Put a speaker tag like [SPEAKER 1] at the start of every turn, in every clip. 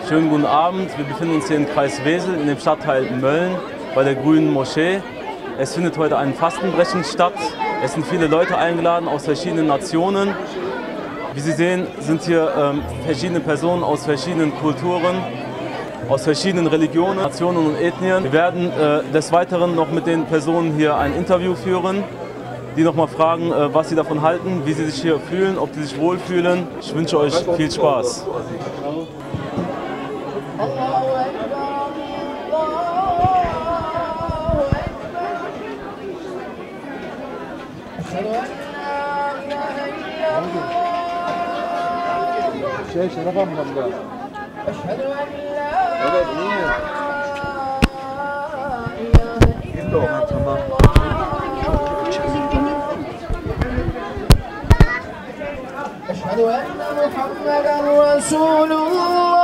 [SPEAKER 1] Schönen guten Abend. Wir befinden uns hier im Kreis Wesel in dem Stadtteil Mölln bei der Grünen Moschee. Es findet heute ein Fastenbrechen statt. Es sind viele Leute eingeladen aus verschiedenen Nationen. Wie Sie sehen, sind hier verschiedene Personen aus verschiedenen Kulturen, aus verschiedenen Religionen, Nationen und Ethnien. Wir werden des Weiteren noch mit den Personen hier ein Interview führen, die nochmal fragen, was sie davon halten, wie sie sich hier fühlen, ob sie sich wohlfühlen. Ich wünsche euch viel Spaß.
[SPEAKER 2] أشهد أن محمدا رسول الله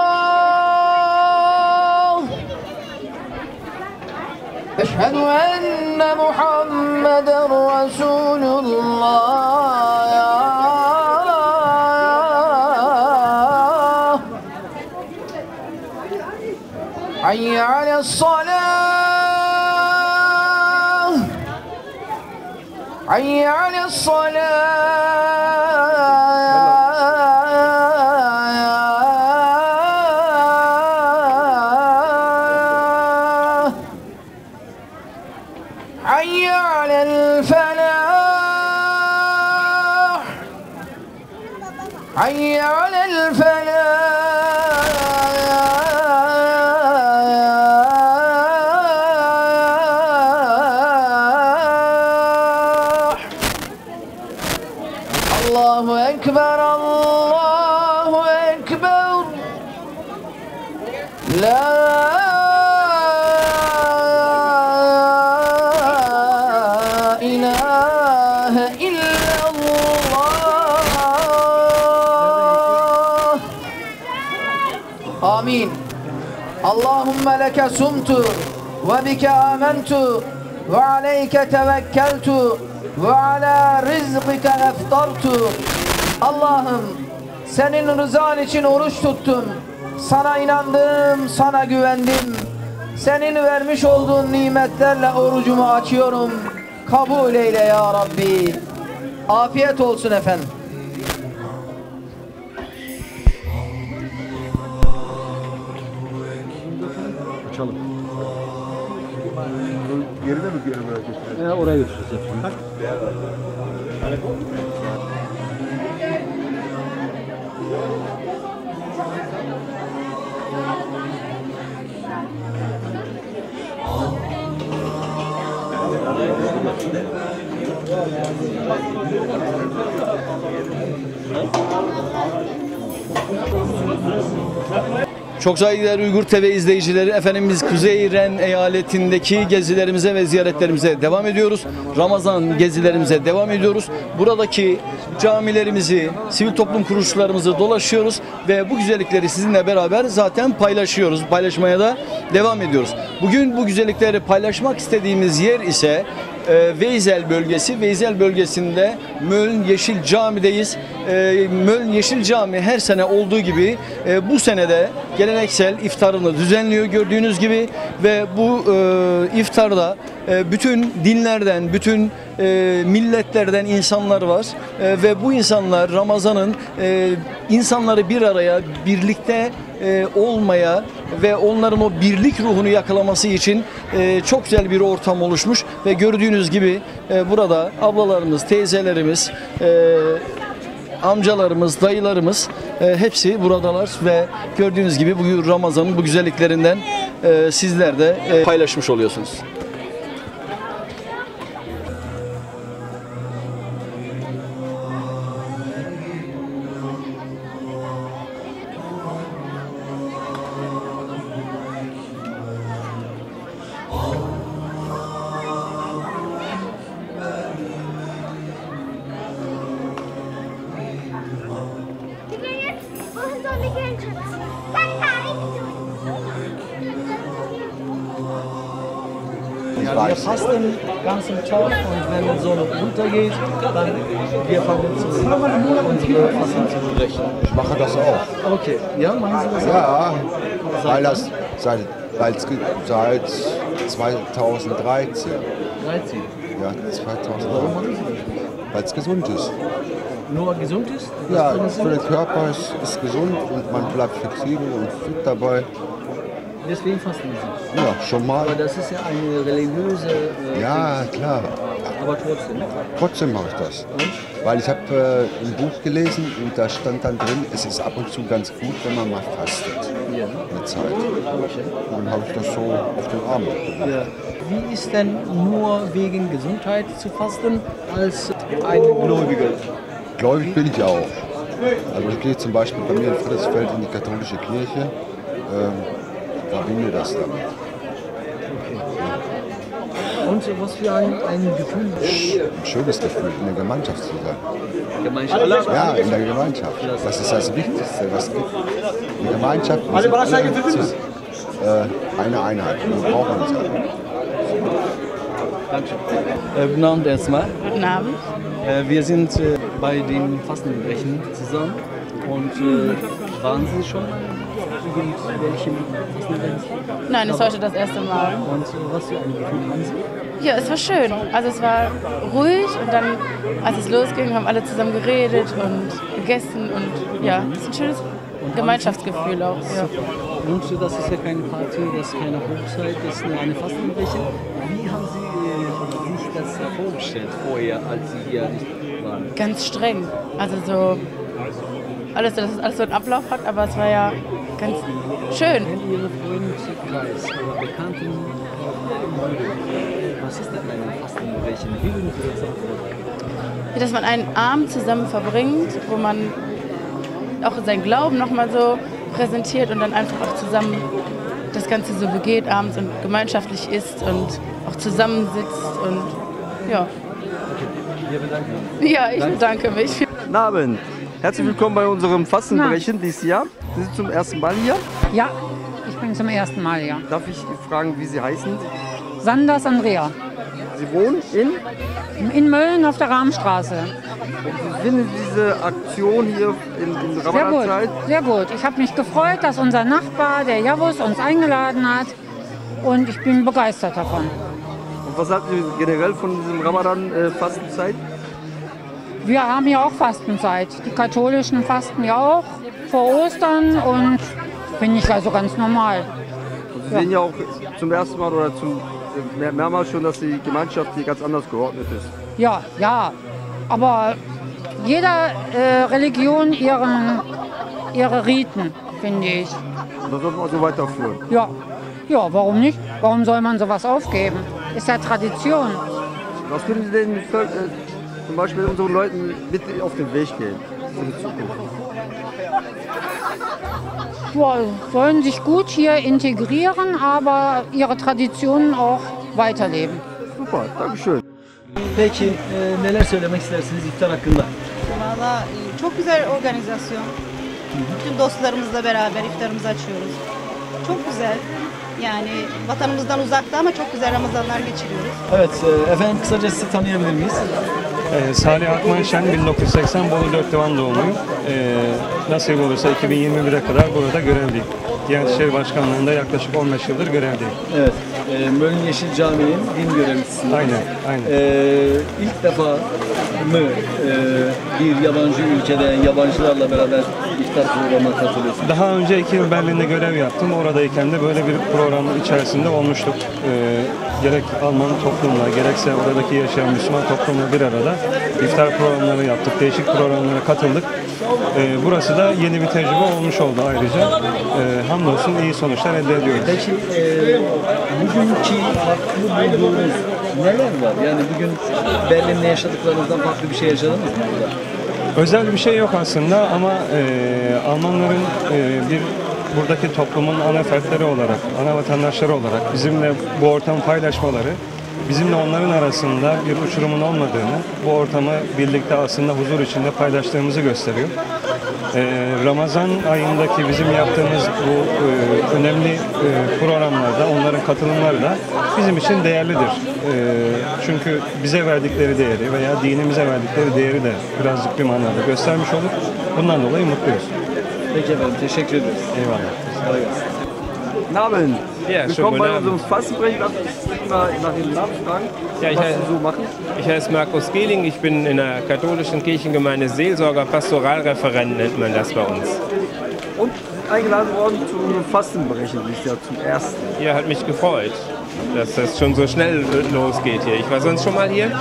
[SPEAKER 2] أشهد أن محمدا رسول الله حي على الصلاة حي على الصلاة حي على الفلاح حي على الفلاح الله أكبر الله أكبر لا إله إلا الله آمين اللهم لك صمت وبك آمنت وعليك توكلت وعلى رزقك أفطرت Allah'ım senin rızan için oruç tuttum. Sana inandım, sana güvendim. Senin vermiş olduğun nimetlerle orucumu açıyorum. Kabul eyle ya Rabbi. Afiyet olsun efendim.
[SPEAKER 3] Açalım. Geride mi götüreceğiz? Oraya götüreceğiz efendim.
[SPEAKER 4] Çok saygıdeğer Uygur TV izleyicileri, Efendimiz Kuzey Ren eyaletindeki gezilerimize ve ziyaretlerimize devam ediyoruz. Ramazan gezilerimize devam ediyoruz. Buradaki camilerimizi, sivil toplum kuruluşlarımızı dolaşıyoruz ve bu güzellikleri sizinle beraber zaten paylaşıyoruz. Paylaşmaya da devam ediyoruz. Bugün bu güzellikleri paylaşmak istediğimiz yer ise Veyzel bölgesi. Veyzel bölgesinde Mölln Yeşil Cami'deyiz. Mölln Yeşil Cami her sene olduğu gibi bu senede geleneksel iftarını düzenliyor gördüğünüz gibi ve bu iftarda bütün dinlerden, bütün milletlerden insanlar var ve bu insanlar Ramazan'ın insanları bir araya, birlikte olmaya ve onların o birlik ruhunu yakalaması için çok güzel bir ortam oluşmuş ve gördüğünüz gibi burada ablalarımız, teyzelerimiz, amcalarımız, dayılarımız hepsi buradalar ve gördüğünüz gibi bu Ramazan'ın bu güzelliklerinden sizler de paylaşmış oluyorsunuz. Ja, wir fasten ganz im Tag und wenn die Sonne untergeht, dann wir fangen zu unsere Fasten zu brechen.
[SPEAKER 3] Ich mache das auch.
[SPEAKER 4] Okay, ja, machen Sie das auch?
[SPEAKER 3] Ja, weil es seit 2013.
[SPEAKER 4] 13.
[SPEAKER 3] Ja, 2013.
[SPEAKER 4] Warum machen Sie das?
[SPEAKER 3] Weil es gesund ist.
[SPEAKER 4] Nur gesund ist?
[SPEAKER 3] Ja, für den Körper ist gesund und man bleibt flexibel und fit dabei.
[SPEAKER 4] Deswegen fasten Sie.
[SPEAKER 3] Ja, schon mal.
[SPEAKER 4] Aber das ist ja eine religiöse...
[SPEAKER 3] Ja, klar.
[SPEAKER 4] Aber trotzdem.
[SPEAKER 3] Trotzdem mache ich das. Weil ich habe ein Buch gelesen und da stand dann drin, es ist ab und zu ganz gut, wenn man mal fastet.
[SPEAKER 4] Ja.
[SPEAKER 3] Eine Zeit. Und dann habe ich das so auf den Arm gemacht.
[SPEAKER 4] Ja. Wie ist denn nur wegen Gesundheit zu fasten als ein Gläubiger?
[SPEAKER 3] Gläubig bin ich auch. Also ich gehe zum Beispiel bei mir in Friedrichsfeld in die katholische Kirche. Verbinde das damit.
[SPEAKER 4] Und was für ein Gefühl?
[SPEAKER 3] Ein schönes Gefühl, in der Gemeinschaft zu sein.
[SPEAKER 4] Gemeinschaft?
[SPEAKER 3] Ja, in der Gemeinschaft. Das ist das Wichtigste, was es gibt. Die Gemeinschaft, wir sind alle eine Einheit. Wir brauchen uns alle.
[SPEAKER 4] Dankeschön. Guten Abend erstmal.
[SPEAKER 5] Guten Abend.
[SPEAKER 4] Wir sind bei dem Fastenbrechen zusammen und waren Sie schon mal irgendwelchen Fastenbrechen?
[SPEAKER 5] Nein, das ist heute das erste Mal.
[SPEAKER 4] Und was für ein Gefühl haben Sie?
[SPEAKER 5] Ja, es war schön. Also es war ruhig und dann, als es losging, haben alle zusammen geredet und gegessen und ja, es ist ein schönes Gemeinschaftsgefühl auch. Ja.
[SPEAKER 4] Und das ist ja keine Party, das ist keine Hochzeit, das ist nur eine Fastenbrechen. Wie haben Sie sich das vorgestellt vorher, als Sie hier nicht waren?
[SPEAKER 5] Ganz streng. Also so, dass es alles so einen Ablauf hat, aber es war ja ganz schön.
[SPEAKER 4] Wenn Ihre Freundeskreis oder Bekannten, was ist denn ein Fastenbrechen? Wie würden Sie das antworten?
[SPEAKER 5] Dass man einen Abend zusammen verbringt, wo man auch seinen Glauben nochmal so präsentiert und dann einfach auch zusammen das Ganze so begeht abends und gemeinschaftlich isst und auch zusammensitzt und ja.
[SPEAKER 4] Wir bedanken uns.
[SPEAKER 5] Ja, ich bedanke mich.
[SPEAKER 6] Guten Abend. Herzlich willkommen bei unserem Fastenbrechen dieses Jahr. Sie sind zum ersten Mal hier.
[SPEAKER 7] Ja, ich bin zum ersten Mal hier.
[SPEAKER 6] Darf ich fragen, wie Sie heißen?
[SPEAKER 7] Sanders Andrea.
[SPEAKER 6] Sie wohnen in?
[SPEAKER 7] In Mölln auf der Rahmenstraße.
[SPEAKER 6] Wie finden Sie diese Aktion hier in
[SPEAKER 7] Sehr
[SPEAKER 6] Ramadan-Zeit?
[SPEAKER 7] gut, sehr gut. Ich habe mich gefreut, dass unser Nachbar, der Javus, uns eingeladen hat. Und ich bin begeistert davon.
[SPEAKER 6] Und was halten Sie generell von diesem Ramadan-Fastenzeit?
[SPEAKER 7] Wir haben ja auch Fastenzeit. Die Katholischen fasten ja auch vor Ostern und finde ich also ganz normal.
[SPEAKER 6] Und Sie sehen ja auch zum ersten Mal oder mehrmals schon, dass die Gemeinschaft hier ganz anders geordnet ist.
[SPEAKER 7] Ja, ja. Aber jeder Religion ihre Riten, finde ich.
[SPEAKER 6] Und das sollte man so weiterführen.
[SPEAKER 7] Ja. Ja, warum nicht? Warum soll man sowas aufgeben? Ist ja Tradition.
[SPEAKER 6] Was können Sie denn zum Beispiel unseren Leuten mit auf den Weg gehen für die Zukunft?
[SPEAKER 7] Ja, sollen sich gut hier integrieren, aber ihre Traditionen auch weiterleben.
[SPEAKER 6] Super, Dankeschön.
[SPEAKER 4] Peki neler söylemek istersiniz iftar hakkında?
[SPEAKER 8] Valla çok güzel organizasyon. Bütün dostlarımızla beraber iftarımızı açıyoruz. Çok güzel. Yani vatanımızdan uzakta ama çok güzel Ramazanlar geçiriyoruz.
[SPEAKER 4] Evet, efendim kısaca sizi tanıyabilir miyiz?
[SPEAKER 9] Salih Akmanşen, 1980 Bolu Dörtdivan doğumluyum. Nasip olursa 2021'e kadar burada görevliyim. Diyanet İşleri Başkanlığı'nda yaklaşık 15 yıldır görevliyim.
[SPEAKER 4] Evet, Mölln Yeşil Camii'nin din görevlisiniz.
[SPEAKER 9] Aynen.
[SPEAKER 4] İlk defa mı bir yabancı ülkede yabancılarla beraber iftar programına katılıyorsunuz?
[SPEAKER 9] Daha önce 2 yıl Berlin'de görev yaptım. Oradayken de böyle bir programın içerisinde olmuştuk. Gerek Alman toplumla, gerekse oradaki yaşayan Müslüman toplumla bir arada iftar programları yaptık. Değişik programlara katıldık. Burası da yeni bir tecrübe olmuş oldu ayrıca. Hamdolsun iyi sonuçlar elde ediyoruz.
[SPEAKER 4] Peki bugünkü farklı bulduğunuz neler var? Yani bugün Berlin'de yaşadıklarınızdan farklı bir şey yaşadınız mı burada?
[SPEAKER 9] Özel bir şey yok aslında ama Almanların buradaki toplumun ana fertleri olarak, ana vatandaşları olarak bizimle bu ortamı paylaşmaları bizimle onların arasında bir uçurumun olmadığını, bu ortamı birlikte aslında huzur içinde paylaştığımızı gösteriyor. Ramazan ayındaki bizim yaptığımız bu önemli programlarda onların katılımları da bizim için değerlidir. Çünkü bize verdikleri değeri veya dinimize verdikleri değeri de birazcık bir manada göstermiş olur. Bundan dolayı mutluyuz.
[SPEAKER 4] Peki efendim, teşekkür ederiz.
[SPEAKER 9] Eyvallah.
[SPEAKER 4] Kolay gelsin.
[SPEAKER 6] Guten Abend.
[SPEAKER 10] Ja,
[SPEAKER 6] Willkommen bei
[SPEAKER 10] schönen
[SPEAKER 6] unserem Fastenbrechen. Darf ich mal nach Ihrem Namen fragen,
[SPEAKER 10] Ja,
[SPEAKER 6] was Sie so machen?
[SPEAKER 10] ich heiße Markus Gehling, ich bin in der katholischen Kirchengemeinde Seelsorger, Pastoralreferent nennt man das bei uns.
[SPEAKER 6] Und eingeladen worden zu unserem Fastenbrechen, dieses Jahr zum ersten.
[SPEAKER 10] Ja, hat mich gefreut, dass das schon so schnell losgeht hier. Ich war sonst schon mal hier,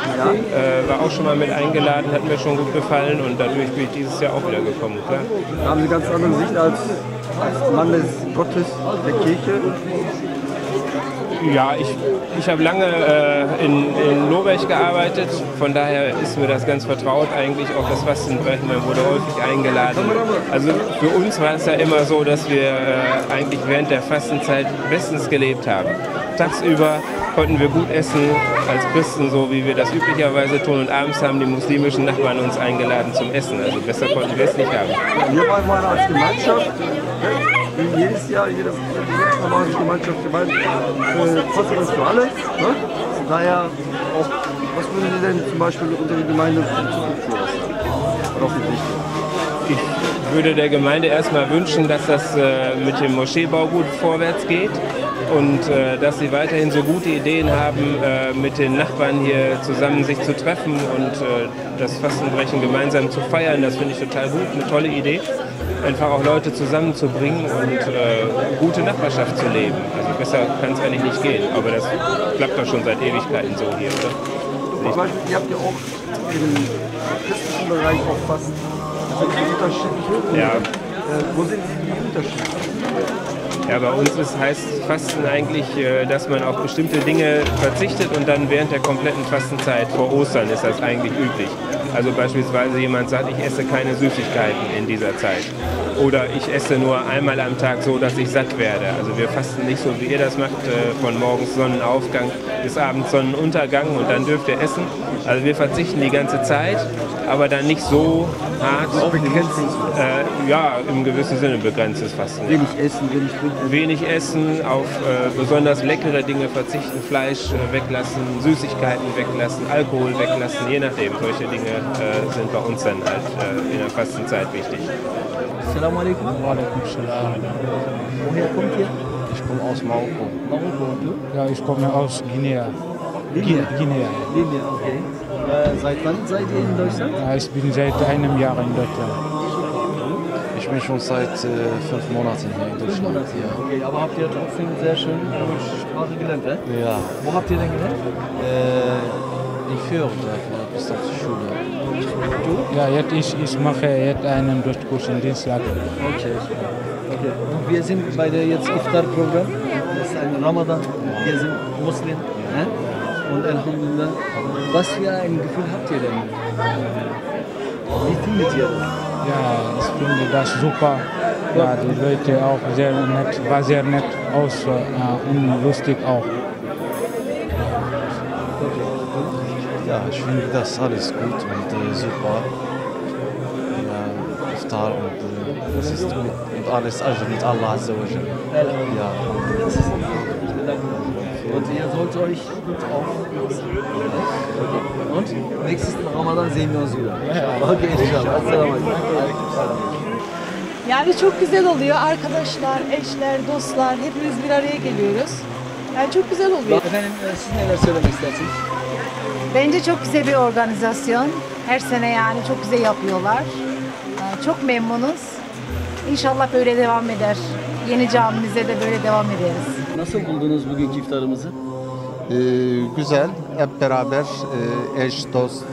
[SPEAKER 10] war auch schon mal mit eingeladen, hat mir schon gut gefallen und dadurch bin ich dieses Jahr auch wieder gekommen, klar.
[SPEAKER 6] Da haben Sie ganz andere Sicht als Mann des Gottes, der Kirche.
[SPEAKER 10] Ja, ich habe lange in Lobech gearbeitet, von daher ist mir das ganz vertraut eigentlich, auch das Fastenbrechen, man wurde häufig eingeladen. Also für uns war es ja immer so, dass wir eigentlich während der Fastenzeit bestens gelebt haben. Tagsüber konnten wir gut essen als Christen, so wie wir das üblicherweise tun, und abends haben die muslimischen Nachbarn uns eingeladen zum Essen, also besser konnten wir es nicht haben.
[SPEAKER 6] Wir wollen mal als Gemeinschaft, wie jedes Jahr, jedes Mal als Gemeinschaft Fastenbrechen für alle. Ne? Von daher auch, was würden Sie denn zum Beispiel unter die Gemeinde für die Zukunft lassen? Oder auch die Pflicht?
[SPEAKER 10] Ich würde der Gemeinde erstmal wünschen, dass das mit dem Moscheebau gut vorwärts geht und dass sie weiterhin so gute Ideen haben, mit den Nachbarn hier zusammen sich zu treffen und das Fastenbrechen gemeinsam zu feiern. Das finde ich total gut, eine tolle Idee. Einfach auch Leute zusammenzubringen und gute Nachbarschaft zu leben. Also besser kann es eigentlich nicht gehen, aber das klappt doch schon seit Ewigkeiten so hier, oder?
[SPEAKER 6] Zum Beispiel, ihr habt ja auch im christlichen Bereich auch Fasten. Unterschiedliche.
[SPEAKER 10] Ja.
[SPEAKER 6] Wo sind die Unterschiede?
[SPEAKER 10] Ja, bei uns heißt Fasten eigentlich, dass man auf bestimmte Dinge verzichtet und dann während der kompletten Fastenzeit vor Ostern ist das eigentlich üblich. Also beispielsweise jemand sagt, ich esse keine Süßigkeiten in dieser Zeit. Oder ich esse nur einmal am Tag so, dass ich satt werde. Also wir fasten nicht so, wie ihr das macht, von morgens Sonnenaufgang bis abends Sonnenuntergang und dann dürft ihr essen. Also wir verzichten die ganze Zeit, aber dann nicht so hart.
[SPEAKER 6] Auch begrenzt.
[SPEAKER 10] Ja, im gewissen Sinne begrenztes Fasten.
[SPEAKER 6] Wenig essen, wenig trinken.
[SPEAKER 10] Wenig essen, auf besonders leckere Dinge verzichten, Fleisch weglassen, Süßigkeiten weglassen, Alkohol weglassen, je nachdem. Solche Dinge sind bei uns dann halt in der Fastenzeit wichtig.
[SPEAKER 4] Assalamu alaikum.
[SPEAKER 11] Wa alaikum salam.
[SPEAKER 4] Woher kommt ihr?
[SPEAKER 11] Ich komme aus Marokko.
[SPEAKER 4] Marokko und du?
[SPEAKER 11] Ja, ich komme aus Guinea.
[SPEAKER 4] Guinea.
[SPEAKER 11] Guinea.
[SPEAKER 4] Guinea, okay. Seit wann seid ihr in Deutschland?
[SPEAKER 11] Ja, ich bin seit einem Jahr in Deutschland.
[SPEAKER 12] Ich bin schon seit 5 Monaten hier in Deutschland.
[SPEAKER 4] 5 Monate, ja. Okay, aber habt ihr trotzdem sehr schön Sprache gelernt, ne?
[SPEAKER 12] Ja.
[SPEAKER 4] Wo habt ihr denn gelernt?
[SPEAKER 12] In Föhrdorf, bis auf die Schule.
[SPEAKER 4] Du?
[SPEAKER 11] Ja, jetzt ich mache jetzt einen Durchkurs in Dienstag.
[SPEAKER 4] Okay. Okay. Und wir sind bei der jetzt Iftar-Programm. Das ist ein Ramadan. Wir sind Muslim. Ne? Und Alhamdulillah. Was für ein Gefühl habt ihr denn? Wie findet ihr das?
[SPEAKER 11] Ja, ich finde das super. Ja, die Leute auch sehr nett, war sehr nett aus und lustig auch.
[SPEAKER 12] Ja, ich finde das alles gut und super. Ja, Iftar und das ist gut. Und alles also mit Allah Azza wa Jal. Ja.
[SPEAKER 4] Und ihr sollt euch gut aufpassen. Und nächstes Ramadan sehen wir uns wieder. Okay, inşallah. Assalamu alaikum.
[SPEAKER 13] Yani çok güzel oluyor. Arkadaşlar, eşler, dostlar hepimiz bir araya geliyoruz. Yani çok güzel oluyor.
[SPEAKER 4] Efendim siz neler söylemek istersiniz?
[SPEAKER 14] Bence çok güzel bir organizasyon. Her sene yani çok güzel yapıyorlar. Çok memnunuz. İnşallah böyle devam eder. Yeni camimize de böyle devam ederiz.
[SPEAKER 4] Nasıl buldunuz bugünkü iftarımızı?
[SPEAKER 15] Güzel. Hep beraber eş, dost,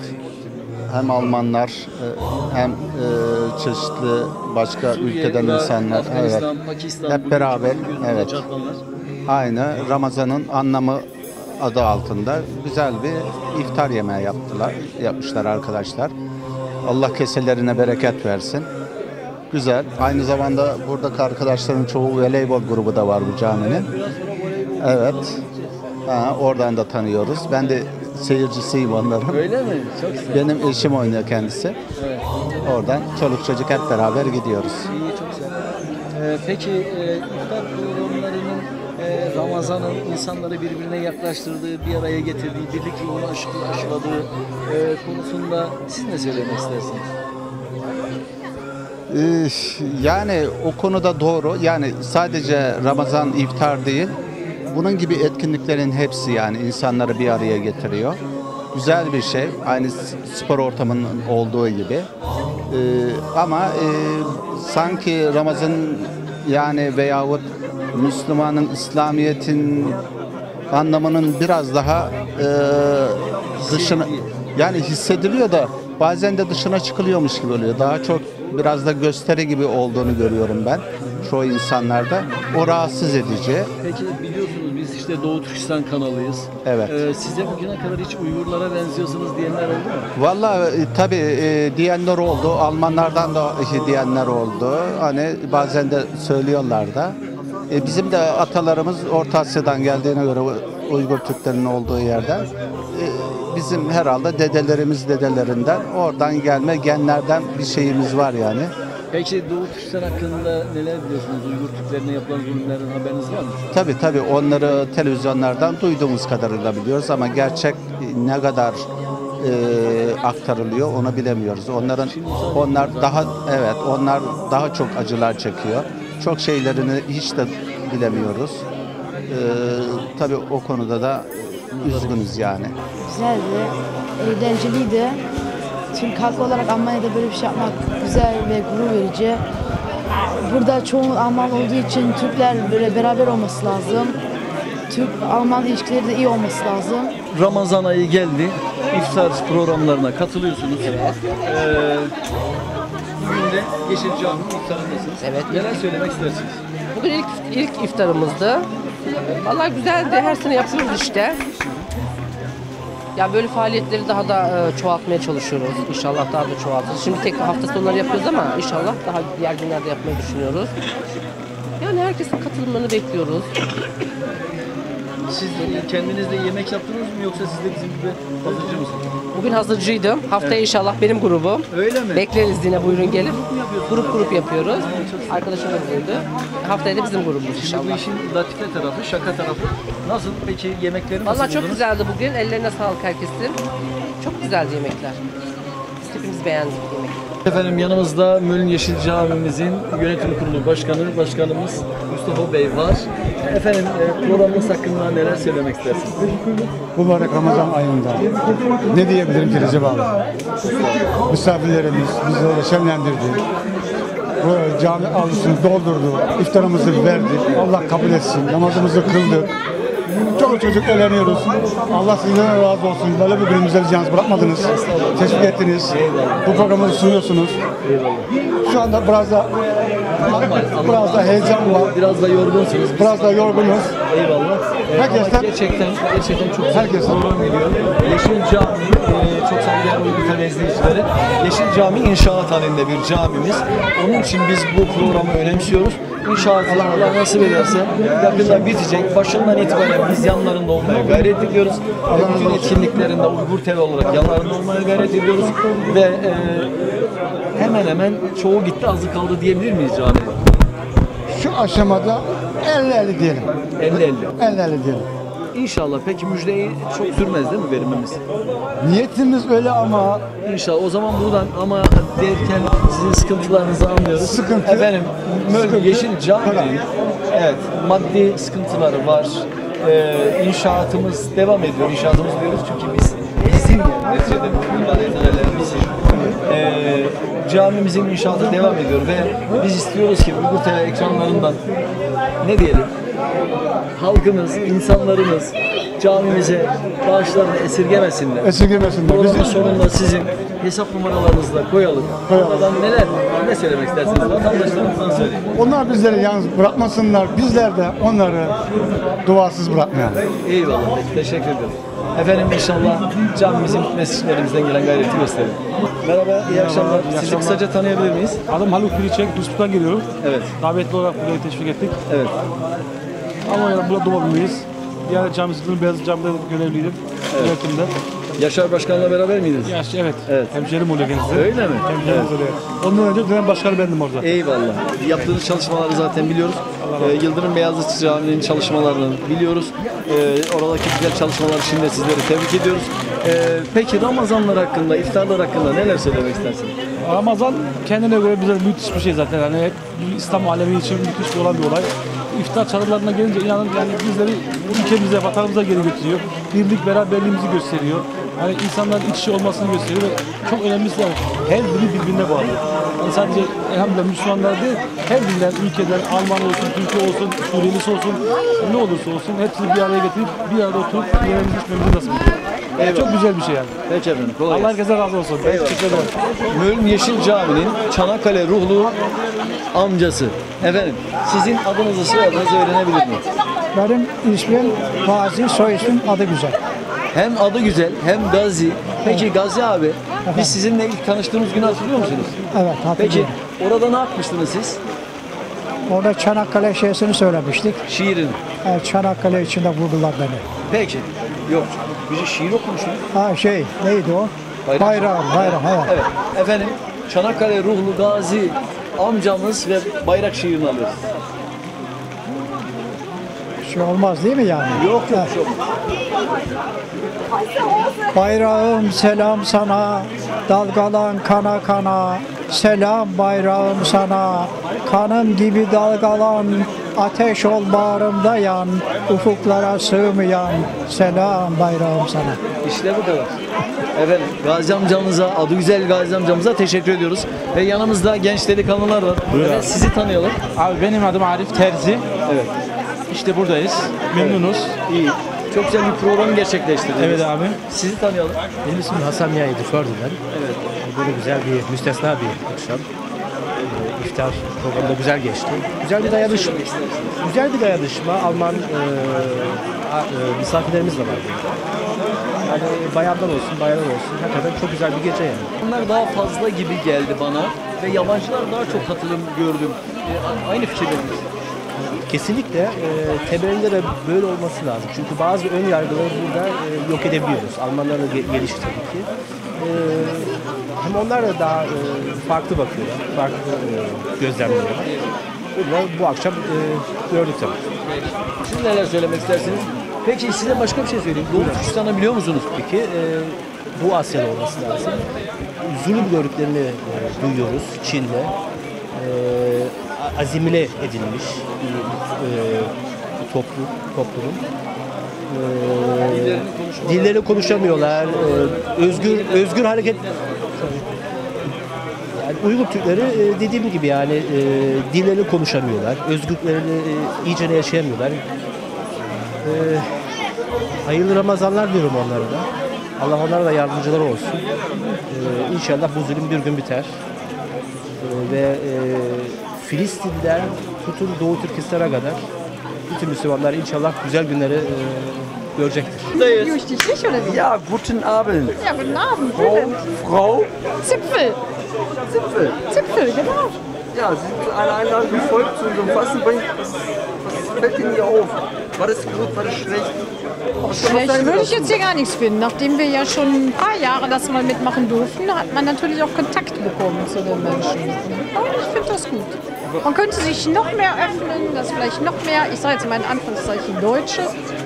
[SPEAKER 15] hem Almanlar hem çeşitli başka ülkeden insanlar. Evet.
[SPEAKER 4] Pakistan,
[SPEAKER 15] Hep beraber. Evet. Aynı Ramazan'ın anlamı adı altında güzel bir iftar yemeği yapmışlar arkadaşlar. Allah keselerine bereket versin. Güzel. Aynı zamanda buradaki arkadaşların çoğu voleybol grubu da var bu caminin. Evet. Oradan da tanıyoruz. Ben de seyircisiyim onların.
[SPEAKER 4] Öyle mi? Çok güzel.
[SPEAKER 15] Benim eşim oynuyor kendisi.
[SPEAKER 4] Evet.
[SPEAKER 15] Oradan çoluk çocuk hep beraber gidiyoruz.
[SPEAKER 4] İyi, çok güzel. Peki iftar programlarının Ramazan'ın insanları birbirine yaklaştırdığı, bir araya getirdiği, birlik ruhunu aşıladığı konusunda siz ne söylemek istersiniz?
[SPEAKER 15] Yani o konuda doğru. Yani sadece Ramazan iftar değil, bunun gibi etkinliklerin hepsi yani insanları bir araya getiriyor. Güzel bir şey. Aynı spor ortamının olduğu gibi. Ama sanki Ramazan yani veyahut Müslümanın, İslamiyet'in anlamının biraz daha dışına yani hissediliyor da bazen de dışına çıkılıyormuş gibi oluyor. Daha çok biraz da gösteri gibi olduğunu görüyorum ben çoğu insanlarda. O rahatsız edici.
[SPEAKER 4] Peki biliyorsunuz biz işte Doğu Türkistan kanalıyız.
[SPEAKER 15] Evet.
[SPEAKER 4] Size bugüne kadar hiç Uygurlara benziyorsunuz diyenler oldu mu?
[SPEAKER 15] Vallahi tabii diyenler oldu. Almanlardan da diyenler oldu. Hani bazen de söylüyorlar da. Bizim de atalarımız Orta Asya'dan geldiğine göre Uygur Türklerinin olduğu yerden bizim herhalde dedelerinden oradan gelme genlerden bir şeyimiz var yani.
[SPEAKER 4] Peki Doğu Türkistan hakkında neler biliyorsunuz? Uygur Türklerine yapılan zulümlerden haberiniz var mı?
[SPEAKER 15] Tabii onları televizyonlardan duyduğumuz kadarıyla biliyoruz ama gerçek ne kadar aktarılıyor onu bilemiyoruz. Onlar daha çok acılar çekiyor. Çok şeylerini hiç de bilemiyoruz. Tabii o konuda da üzgünüz yani.
[SPEAKER 16] Güzeldi, eğlenceliydi. Türk halkı olarak Almanya'da böyle bir şey yapmak güzel ve gurur verici. Burada çoğu Alman olduğu için Türkler böyle beraber olması lazım. Türk-Alman ilişkileri de iyi olması lazım.
[SPEAKER 4] Ramazan ayı geldi. İftar programlarına katılıyorsunuz. Bugün de Yeşil Cami'nin iftarındasınız.
[SPEAKER 17] Evet.
[SPEAKER 4] Neler söylemek istersiniz?
[SPEAKER 17] Bugün ilk iftarımızdı. Vallahi güzeldi. Her sene yapıyoruz işte. Ya böyle faaliyetleri daha da çoğaltmaya çalışıyoruz. İnşallah daha da çoğaltırız. Şimdi tek hafta sonları yapıyoruz ama inşallah daha diğer günlerde yapmayı düşünüyoruz. Yani herkesin katılımlarını bekliyoruz.
[SPEAKER 4] Siz kendiniz de yemek yaptınız mı yoksa siz de bizim gibi hazırcı mısınız?
[SPEAKER 17] Bugün hazırcıydım. Haftaya inşallah benim grubum.
[SPEAKER 4] Öyle mi?
[SPEAKER 17] Bekleriz yine, buyurun gelin. Grup yapıyoruz. Arkadaşım da buyurdu. Haftaya da bizim grubumuz inşallah.
[SPEAKER 4] Şimdi bu işin latife tarafı, şaka tarafı. Nasıl peki yemekleri nasıl
[SPEAKER 17] Vallahi çok
[SPEAKER 4] buldunuz?
[SPEAKER 17] güzeldi bugün. Ellerine sağlık herkesin. Çok güzeldi yemekler. Biz hepimiz beğendik yemekleri.
[SPEAKER 4] Efendim yanımızda Möln Yeşil Camimizin yönetim kurulu başkanımız Mustafa Bey var. Efendim programımız hakkında neler söylemek istersiniz?
[SPEAKER 18] Mübarek Ramazan ayında ne diyebilirim ki Recep abi? Misafirlerimiz bizi öyle şenlendirdi. Bu cami avlusunu doldurdu, iftarımızı verdi. Allah kabul etsin, namazımızı kıldık. Çok çocuk eğleniyoruz. Allah sizden razı olsun. Böyle bir günümüzde yalnız bırakmadınız. Teşvik ettiniz. Bu programı sunuyorsunuz. Şu anda biraz da heyecan var.
[SPEAKER 4] Biraz da yorgunsunuz.
[SPEAKER 18] Biraz da yorgunuz.
[SPEAKER 4] Eyvallah.
[SPEAKER 18] Herkesten
[SPEAKER 4] gerçekten çok güzel bir program geliyor. Yeşil Cami, çok saygıdeğer Uygur izleyicileri. Yeşil Cami inşaat halinde bir camimiz. Onun için biz bu programı önemsiyoruz. İnşallah Allah nasip ederse yakında bitecek. Başından itibaren biz yanlarında olmaya gayret ediyoruz. Bütün etkinliklerinde Uygur TV olarak yanlarında olmaya gayret ediyoruz. Ve hemen çoğu gitti, azı kaldı diyebilir miyiz camide?
[SPEAKER 18] Şu aşamada 50-50 diyelim. 50-50 diyelim.
[SPEAKER 4] İnşallah. Peki müjdeyi çok sürmez değil mi verimimiz?
[SPEAKER 18] Niyetimiz öyle ama...
[SPEAKER 4] İnşallah. O zaman buradan ama derken sizin sıkıntılarınızı anlıyoruz.
[SPEAKER 18] Sıkıntı.
[SPEAKER 4] Efendim, Yeşil Cami'nin evet, maddi sıkıntıları var. İnşaatımız devam ediyor. İnşaatımız diyoruz çünkü bizim neticede ibadethenelerimiz camimizin inşaatı devam ediyor ve biz istiyoruz ki Uygur TV ekranlarından ne diyelim? Halkımız, insanlarımız camimize bağışlarını esirgemesinler. Programın sonunda sizin hesap numaralarınızı koyalım. Oradan ne söylemek istersiniz? Vatandaşlarımızdan söyleyin.
[SPEAKER 18] Onlar bizleri yalnız bırakmasınlar. Bizler de onları duasız bırakmayalım.
[SPEAKER 4] Eyvallah. Teşekkür ederim. Efendim inşallah camimizin mescitlerimizden gelen gayreti gösterelim. Merhaba, iyi akşamlar. Sizi kısaca tanıyabilir miyiz?
[SPEAKER 19] Adım Haluk Piriçek, Yusuf'tan geliyorum.
[SPEAKER 4] Evet.
[SPEAKER 19] Davetli olarak buraya teşvik ettik.
[SPEAKER 4] Evet.
[SPEAKER 19] Ama burada doğma büyümeyiz. Diyanet Camisi'nin Beyazıt Camii'de görevliydim. Yönetimde.
[SPEAKER 4] Yaşar Başkan'la beraber miydiniz?
[SPEAKER 19] Evet. Hemşerim oluyor kendisi.
[SPEAKER 4] Öyle mi?
[SPEAKER 19] Hemşerimiz oluyor. Ondan önce dönem başkanı bendim orada.
[SPEAKER 4] Eyvallah. Yaptığınız çalışmaları zaten biliyoruz. Yıldırım Beyazıt Camii'nin çalışmalarını biliyoruz. Oradaki güzel çalışmalar için de sizleri tebrik ediyoruz. Peki Ramazanlar hakkında, iftarlar hakkında neler söylemek istersiniz?
[SPEAKER 19] Ramazan kendine göre bize müthiş bir şey zaten. Yani hep İslam alemi için müthiş bir olan bir olay. İftar çadırlarına gelince inanın yani bizleri ülkemize, vatanımıza geri götürüyor. Birlik, beraberliğimizi gösteriyor. Hani insanların iç içe olmasını gösteriyor ve çok önemlisi yani her biri birbirine bağlı. Yani sadece elhamdülillah Müslümanlar değil, her dilden, ülkeden, Alman olsun, Türkiye olsun, Suriyelisi olsun, ne olursa olsun hepsini bir araya getirip bir arada oturup yemeğimizi içmemizi nasip ediyor. Yani çok güzel bir şey yani.
[SPEAKER 4] Peki efendim, kolay
[SPEAKER 19] Allah
[SPEAKER 4] gelsin.
[SPEAKER 19] herkese razı olsun.
[SPEAKER 4] Möln Yeşil Camii'nin Çanakkale ruhlu amcası. Efendim, sizin adınızı, soyadınızı öğrenebilir miyim?
[SPEAKER 20] Benim ismim Gazi, soy ismim adı güzel.
[SPEAKER 4] Hem adı güzel hem Gazi. Peki Gazi abi, biz sizinle ilk tanıştığımız günü hatırlıyor musunuz?
[SPEAKER 20] Evet, hatırlıyorum.
[SPEAKER 4] Peki orada ne yapmıştınız siz?
[SPEAKER 20] Orada Çanakkale şeysini söylemiştik.
[SPEAKER 4] Şiirin.
[SPEAKER 20] Evet, Çanakkale içinde vurdular beni.
[SPEAKER 4] Peki. Yok. Bize şiir okumuştunuz.
[SPEAKER 20] Neydi o? Bayram, evet.
[SPEAKER 4] Evet. Efendim, Çanakkale ruhlu Gazi amcamız ve bayrak şiirini alıyoruz.
[SPEAKER 20] Şey olmaz değil mi yani?
[SPEAKER 4] Yok.
[SPEAKER 20] Bayrağım selam sana, dalgalan kana kana. Selam bayrağım sana, kanım gibi dalgalan. Ateş ol bağrımda yan, ufuklara sığmayan. Selam bayrağım sana.
[SPEAKER 4] İşte bu kadar. Efendim, Gazi amcamıza, adı güzel Gazi amcamıza teşekkür ediyoruz. Ve yanımızda genç delikanlılar var. Evet, sizi tanıyalım.
[SPEAKER 21] Abi benim adım Arif Terzi.
[SPEAKER 4] Evet.
[SPEAKER 21] İşte buradayız. Memnunuz.
[SPEAKER 4] İyi. Çok güzel bir program gerçekleştirdiniz.
[SPEAKER 21] Evet abi.
[SPEAKER 4] Sizi tanıyalım.
[SPEAKER 22] Benim ismim Hasan Yaydı Fördüler.
[SPEAKER 4] Evet.
[SPEAKER 22] Böyle güzel bir, müstesna bir akşam. İftar programı da güzel geçti. Güzel bir dayanışma. Güzel bir dayanışma. Alman misafirlerimiz de vardı. Yani bayanlar olsun, baylar olsun. Hakikaten çok güzel bir gece yani.
[SPEAKER 4] Bunlar daha fazla gibi geldi bana ve yabancılar daha çok katılım gördüm. Aynı fikirlerimiz.
[SPEAKER 22] Kesinlikle temelinde de böyle olması lazım. Çünkü bazı ön yargıları burada yok edebiliyoruz. Almanlar da gelişi tabii ki. Hem onlar da daha farklı bakıyorlar, farklı gözlemliyorlar. Bunlar bu akşam gördük tabii.
[SPEAKER 4] Siz neler söylemek istersiniz? Peki size başka bir şey söyleyeyim. Doğu Türkistan'ı biliyor musunuz?
[SPEAKER 22] Peki Doğu Asya'da olması lazım. Zulüm gördüklerini duyuyoruz Çin'de. Azimile edilmiş bir toplum. Dillerini konuşamıyorlar. Özgür hareket. Yani Uygur Türkleri dediğim gibi yani dillerini konuşamıyorlar. Özgürlüklerini iyice yaşayamıyorlar. Hayırlı Ramazanlar diyorum onlara da. Allah onlara da yardımcıları olsun. İnşallah bu zulüm bir gün biter. Ve Filistin'den tutun Doğu Türkistan'a kadar bütün Müslümanlar inşallah güzel günleri görecektir.
[SPEAKER 6] Ja, guten Abend.
[SPEAKER 23] Ja, guten Abend.
[SPEAKER 6] Frau?
[SPEAKER 23] Zipfel. Zipfel, genau.
[SPEAKER 6] Ja, Sie sind eine Einladung gefolgt zu unserem Fasten. Was fällt Ihnen hier auf? War das gut, war das schlecht?
[SPEAKER 23] Schlecht würde ich jetzt hier gar nichts finden. Nachdem wir ja schon ein paar Jahre das mal mitmachen durften, hat man natürlich auch Kontakt bekommen zu den Menschen. Aber ich finde das gut. Man könnte sich noch mehr öffnen, dass vielleicht noch mehr, ich sage jetzt mal in Anführungszeichen, Deutsche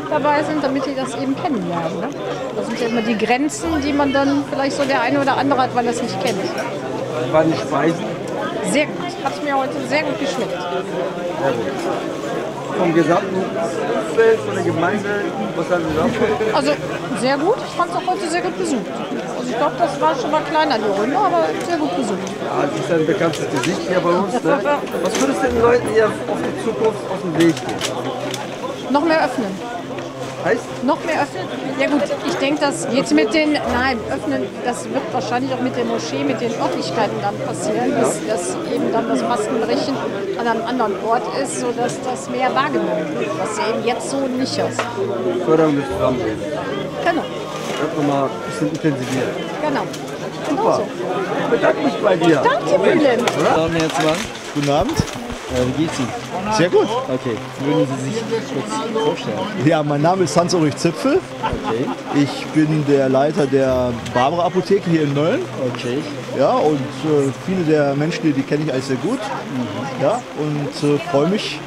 [SPEAKER 23] dabei sind, damit die das eben kennenlernen. Ne? Das sind ja immer die Grenzen, die man dann vielleicht so der eine oder andere hat, weil er es nicht kennt.
[SPEAKER 6] Waren die Speisen?
[SPEAKER 23] Sehr gut. Hat mir heute sehr gut geschmeckt.
[SPEAKER 6] Sehr gut. Vom gesamten Umfeld, von der Gemeinde, was haben Sie davon?
[SPEAKER 23] Also sehr gut. Ich fand es auch heute sehr gut besucht. Also ich glaube, das war schon mal kleiner die Runde, aber sehr gut besucht.
[SPEAKER 6] Ja, das ist ein bekanntes Gesicht hier bei uns. Ne? Was würdest du den Leuten hier auf die Zukunft auf den Weg gehen?
[SPEAKER 23] Noch mehr öffnen.
[SPEAKER 6] Heißt?
[SPEAKER 23] Noch mehr öffnen? Ja gut, ich denke, dass jetzt mit den, öffnen, das wird wahrscheinlich auch mit der Moschee, mit den Örtlichkeiten dann passieren, dass eben dann das Fastenbrechen an einem anderen Ort ist, sodass das mehr wahrgenommen wird, was ja eben jetzt so nicht ist.
[SPEAKER 6] Förderung des Zusammenlebens.
[SPEAKER 23] Genau.
[SPEAKER 6] Das nochmal ein bisschen intensivieren.
[SPEAKER 23] Genau.
[SPEAKER 6] Super. Ich bedanke mich bei dir.
[SPEAKER 23] Danke, Bülent.
[SPEAKER 4] Guten Abend.
[SPEAKER 21] Guten Abend.
[SPEAKER 4] Wie geht's Ihnen?
[SPEAKER 1] Sehr gut.
[SPEAKER 4] Okay. Würden Sie sich kurz vorstellen?
[SPEAKER 1] Ja, mein Name ist Hans-Ulrich Zipfel.
[SPEAKER 4] Okay.
[SPEAKER 1] Ich bin der Leiter der Barbara Apotheke hier in Mölln.
[SPEAKER 4] Okay.
[SPEAKER 1] Ja, und viele der Menschen hier, die kenne ich alles sehr gut. Ja, und freue mich,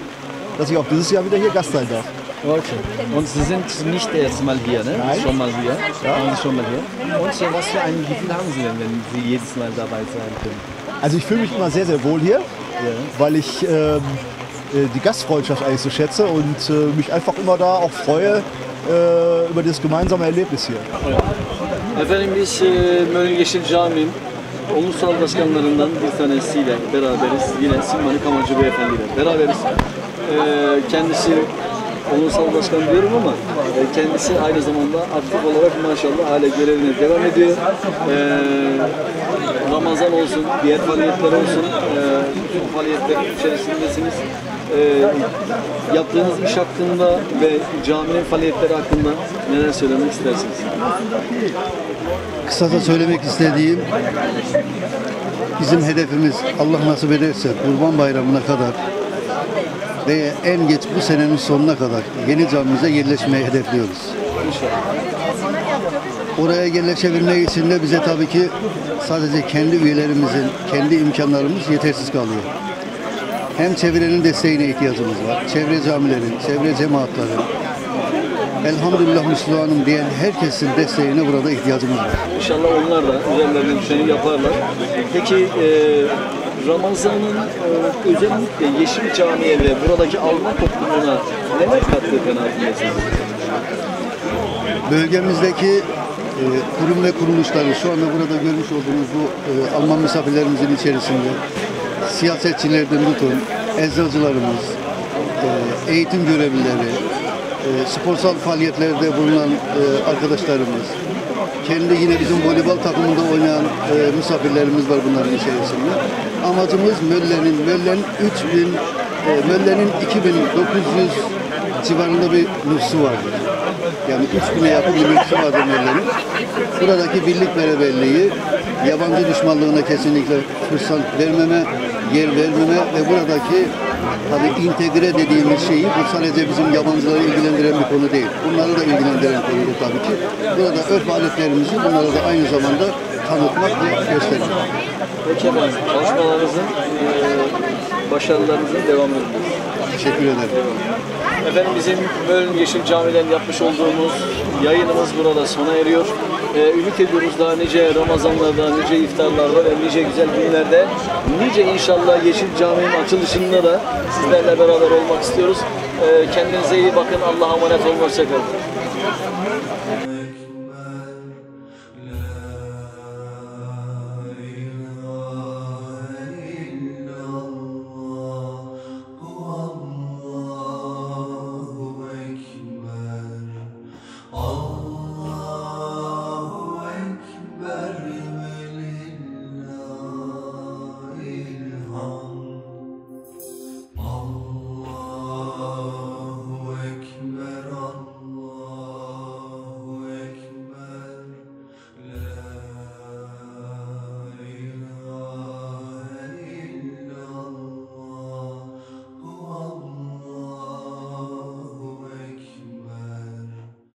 [SPEAKER 1] dass ich auch dieses Jahr wieder hier Gast sein darf.
[SPEAKER 4] Okay. Und Sie sind nicht erst mal hier, ne?
[SPEAKER 1] Nein.
[SPEAKER 4] Schon mal hier.
[SPEAKER 1] Ja.
[SPEAKER 4] Waren Sie schon mal hier. Und was für ein Gefühl haben Sie denn, wenn Sie jedes Mal dabei sein können?
[SPEAKER 1] Also ich fühle mich immer sehr, sehr wohl hier, weil ich die Gastfreundschaft eigentlich so schätze und mich einfach immer da auch freue über das gemeinsame Erlebnis hier.
[SPEAKER 4] Efendim biz Mölln Yeşil Camii'nin ulusal başkanlarından bir tanesiyle beraberiz. Yine Silmani Kamacı Beyefendiyle beraberiz. Kendisi ulusal başkan diyorum ama kendisi aynı zamanda aktif olarak maşallah hala görevine devam ediyor. Ramazan olsun, diğer faaliyetler olsun, bütün faaliyetler içerisindesiniz. Yaptığınız iş hakkında ve caminin faaliyetleri hakkında neler söylemek istersiniz?
[SPEAKER 2] Kısaca söylemek istediğim, bizim hedefimiz Allah nasip ederse Kurban Bayramı'na kadar ve en geç bu senenin sonuna kadar yeni camimize yerleşmeyi hedefliyoruz. Oraya yerleşebilmek için de bize tabii ki sadece kendi üyelerimizin, kendi imkanlarımız yetersiz kalıyor. Hem çevrenin desteğine ihtiyacımız var, çevre camilerin, çevre cemaatlerin, elhamdülillah Müslümanım diyen herkesin desteğine burada ihtiyacımız var.
[SPEAKER 4] İnşallah onlar da üzerlerine düşeni yaparlar. Peki Ramazan'ın özellikle Yeşil Cami'ye ve buradaki Alman toplumuna neler kattığı kanaatindesiniz?
[SPEAKER 2] Bölgemizdeki kurum ve kuruluşları şu anda burada görmüş olduğunuz bu Alman misafirlerimizin içerisinde siyasetçilerden tutun, eczacılarımız, eğitim görevlileri, sporsal faaliyetlerde bulunan arkadaşlarımız, kendi yine bizim voleybol takımında oynayan misafirlerimiz var bunların içerisinde. Amacımız Möllen'in 2900 civarında bir nüfusu vardır. Yani 3000'e yakın bir nüfusu vardır Möllen'in. Buradaki birlik beraberliği, yabancı düşmanlığına kesinlikle fırsat vermeme, yer vermeme ve buradaki tabii integre dediğimiz şeyi bu sadece bizim yabancıları ilgilendiren bir konu değil. Bunları da ilgilendiren konudur tabii ki. Burada örf aletlerimizi bunlara da aynı zamanda tanıtmak ve göstermek.
[SPEAKER 4] Peki efendim, çalışmalarınızın, başarılarınızın devamı diliyoruz.
[SPEAKER 2] Teşekkür ederim.
[SPEAKER 4] Efendim bizim Mölln Yeşil Cami'den yapmış olduğumuz yayınımız burada sona eriyor. Ümit ediyoruz daha nice Ramazanlarda, nice iftarlarda ve nice güzel günlerde, nice inşallah Yeşil Cami'nin açılışında da sizlerle beraber olmak istiyoruz. Kendinize iyi bakın. Allah'a emanet olun. Hoşça kalın.